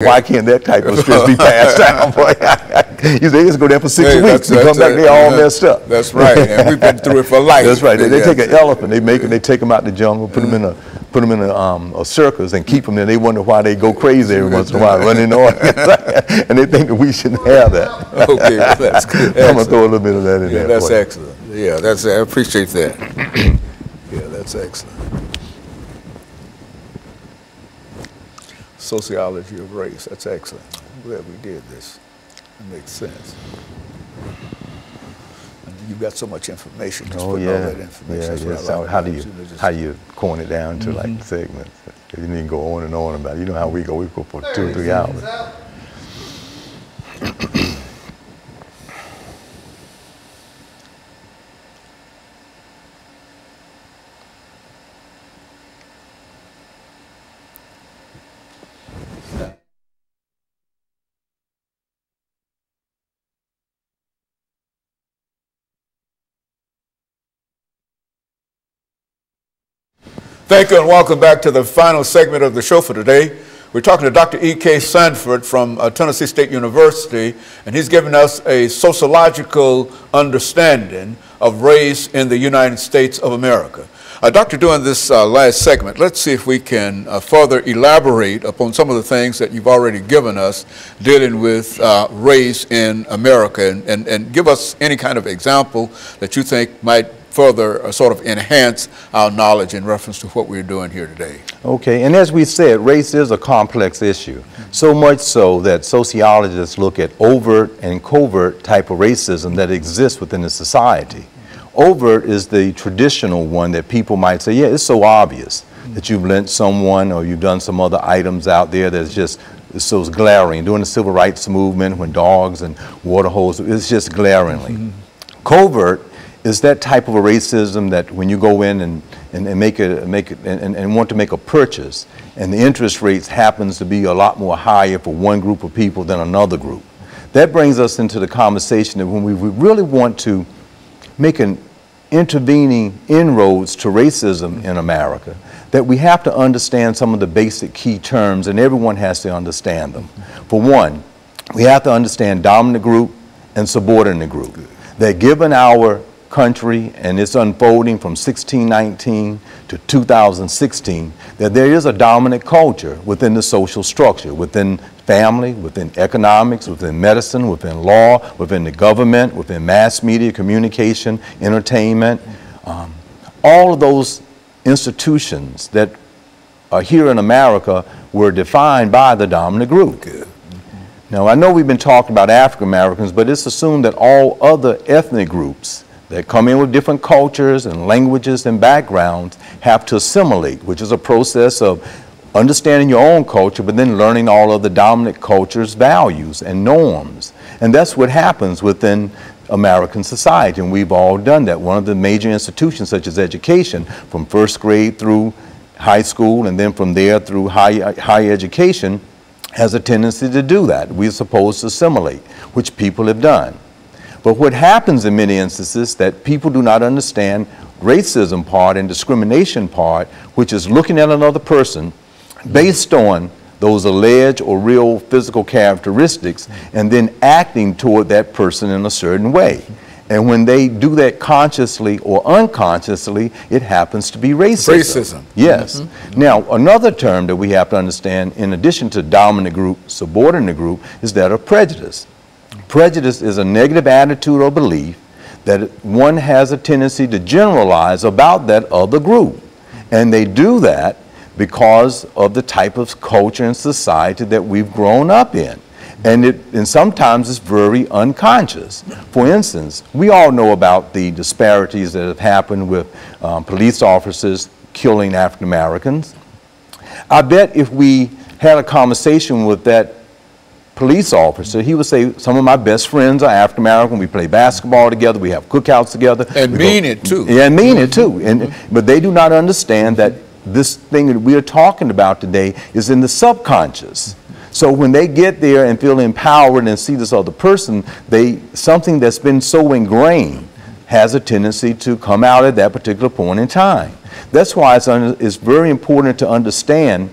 Why can't that type of stress be passed down? You say, just go there for 6 weeks, you come back, they all messed up. That's right, and we've been through it for life. That's right. They take an elephant, they take them out in the jungle, put them in a circus and keep them there. They wonder why they go crazy every once in a while, running on, and they think that we shouldn't have that. Okay, well, that's good. I'm gonna throw a little bit of that in there. That's excellent. Yeah, I appreciate that. Yeah, that's excellent. Sociology of race, that's excellent. I'm glad we did this. It makes sense. And you've got so much information. Just all that information. Yeah. How do you coin it down to like segments? You need to go on and on about it. You know how we go for 2 or 3 hours. Thank you and welcome back to the final segment of the show for today. We're talking to Dr. EKSanford from Tennessee State University, and he's given us a sociological understanding of race in the United States of America. Doctor, during this last segment, let's see if we can further elaborate upon some of the things that you've already given us dealing with race in America, and give us any kind of example that you think might further sort of enhance our knowledge in reference to what we're doing here today. Okay, and as we said, race is a complex issue, so much so that sociologists look at overt and covert type of racism that exists within the society. Overt is the traditional one that people might say, yeah, it's so obvious that you've lent someone or you've done some other items out there that's just so glaring. During the civil rights movement, when dogs and water holes, it's just glaringly. Covert is that type of a racism that when you go in and want to make a purchase, and the interest rates happens to be a lot more higher for one group of people than another group. That brings us into the conversation that when we really want to make an intervening inroads to racism in America, that we have to understand some of the basic key terms, and everyone has to understand them. For one, we have to understand dominant group and subordinate group. That given our country and its unfolding from 1619 to 2016, that there is a dominant culture within the social structure, within family, within economics, within medicine, within law, within the government, within mass media, communication, entertainment. All of those institutions that are here in America were defined by the dominant group. Now, I know we've been talking about African Americans, but it's assumed that all other ethnic groups that come in with different cultures and languages and backgrounds have to assimilate, which is a process of understanding your own culture, but then learning all of the dominant culture's values and norms. And that's what happens within American society, and we've all done that. One of the major institutions, such as education, from first grade through high school, and then from there through higher education, has a tendency to do that. We're supposed to assimilate, which people have done. But what happens in many instances that people do not understand racism part and discrimination part, which is looking at another person based on those alleged or real physical characteristics and then acting toward that person in a certain way. And when they do that consciously or unconsciously, it happens to be racism. Yes. Now, another term that we have to understand, in addition to dominant group, subordinate group, is that of prejudice. Prejudice is a negative attitude or belief that one has a tendency to generalize about that other group. And they do that because of the type of culture and society that we've grown up in. And sometimes it's very unconscious. For instance, we all know about the disparities that have happened with police officers killing African Americans. I bet if we had a conversation with that police officer, he would say, some of my best friends are African American, we play basketball together, we have cookouts together. And mean it too. Yeah, and mean it too. But they do not understand that this thing that we are talking about today is in the subconscious. So when they get there and feel empowered and see this other person, something that's been so ingrained has a tendency to come out at that particular point in time. That's why it's very important to understand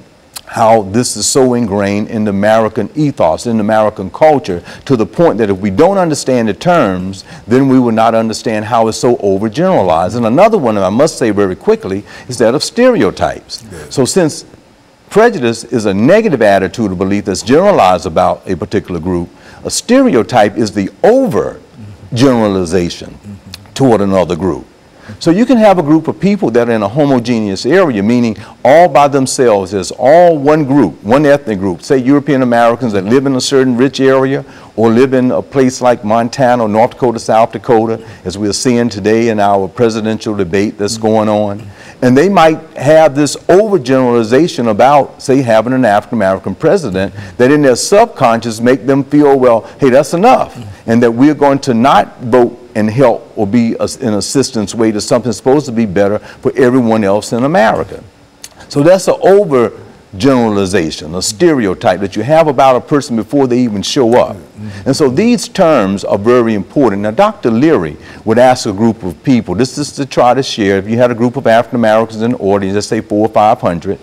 how this is so ingrained in the American ethos, in the American culture, to the point that if we don't understand the terms, then we will not understand how it's so overgeneralized. And another one, I must say very quickly, is that of stereotypes. Yes. So since prejudice is a negative attitude or belief that's generalized about a particular group, a stereotype is the overgeneralization toward another group. So you can have a group of people that are in a homogeneous area, meaning all by themselves, as all one group, one ethnic group, say European Americans that live in a certain rich area or live in a place like Montana, North Dakota, South Dakota, as we're seeing today in our presidential debate that's going on. And they might have this overgeneralization about, say, having an African American president that in their subconscious make them feel, well, hey, that's enough, and that we're going to not vote and help or be an assistance way to something supposed to be better for everyone else in America. So that's an overgeneralization, a stereotype that you have about a person before they even show up. And so these terms are very important. Now, Dr. Leary would ask a group of people, this is to try to share, if you had a group of African Americans in the audience, let's say 400 or 500,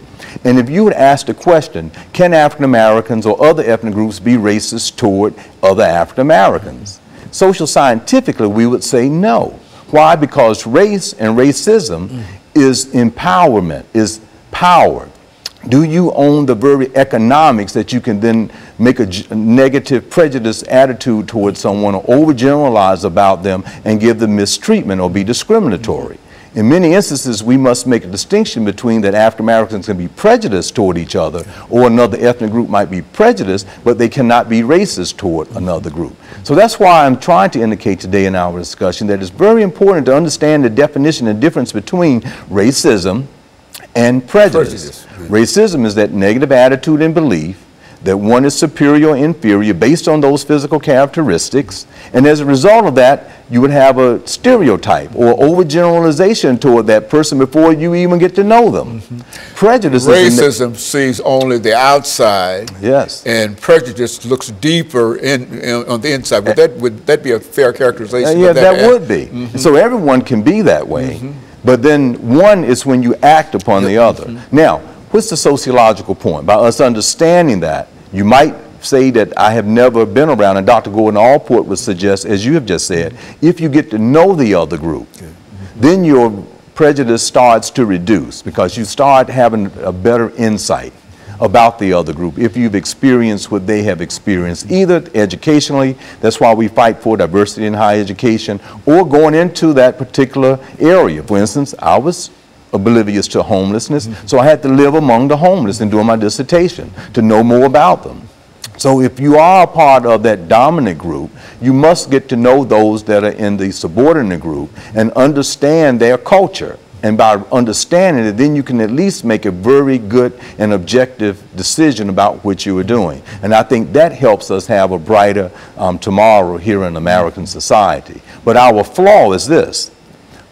and if you would ask the question, can African Americans or other ethnic groups be racist toward other African Americans? Social scientifically, we would say no. Why? Because race and racism is empowerment, is power. Do you own the very economics that you can then make a negative prejudice attitude towards someone or overgeneralize about them and give them mistreatment or be discriminatory? In many instances, we must make a distinction between that African Americans can be prejudiced toward each other, or another ethnic group might be prejudiced, but they cannot be racist toward another group. So that's why I'm trying to indicate today in our discussion that it's very important to understand the definition and difference between racism and prejudice. Racism is that negative attitude and belief that one is superior or inferior based on those physical characteristics, and as a result of that, you would have a stereotype or overgeneralization toward that person before you even get to know them. Prejudice Racism sees only the outside. Yes. And prejudice looks deeper on the inside. Would that be a fair characterization? Yeah, that would be. So everyone can be that way, but then one is when you act upon the other. Now, what's the sociological point? By us understanding that, you might say that I have never been around, and Dr. Gordon Allport would suggest, as you have just said, if you get to know the other group, then your prejudice starts to reduce because you start having a better insight about the other group if you've experienced what they have experienced, either educationally, that's why we fight for diversity in higher education, or going into that particular area. For instance, I was oblivious to homelessness, so I had to live among the homeless and do my dissertation to know more about them. So if you are a part of that dominant group, you must get to know those that are in the subordinate group and understand their culture. And by understanding it, then you can at least make a very good and objective decision about what you are doing. And I think that helps us have a brighter tomorrow here in American society. But our flaw is this.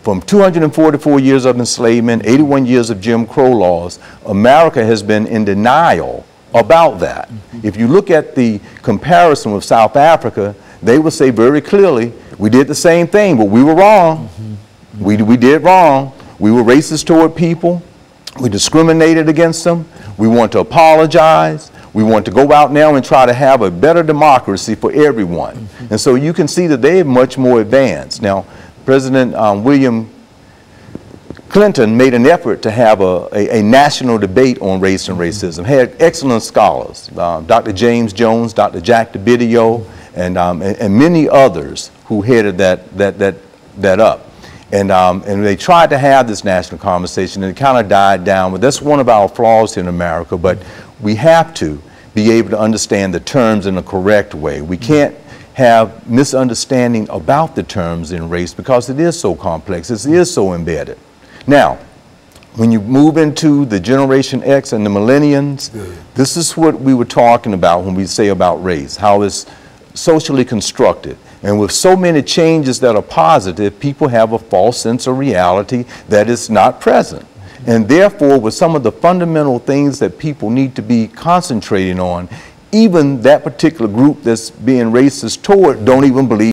From 244 years of enslavement, 81 years of Jim Crow laws, America has been in denial about that. If you look at the comparison with South Africa, they will say very clearly, we did the same thing, but we were wrong. We did wrong. We were racist toward people. We discriminated against them. We want to apologize. We want to go out now and try to have a better democracy for everyone. And so you can see that they are much more advanced. Now, President William Clinton made an effort to have a national debate on race and racism, had excellent scholars, Dr. James Jones, Dr. Jack DeBidio, and many others who headed that up. And they tried to have this national conversation, and it kind of died down. But that's one of our flaws here in America. But we have to be able to understand the terms in a correct way. We can't have misunderstanding about the terms in race because it is so complex, it is so embedded. Now, when you move into the Generation X and the millennials, this is what we were talking about when we say about race, how it's socially constructed. And with so many changes that are positive, people have a false sense of reality that is not present. And therefore, with some of the fundamental things that people need to be concentrating on, even that particular group that's being racist toward don't even believe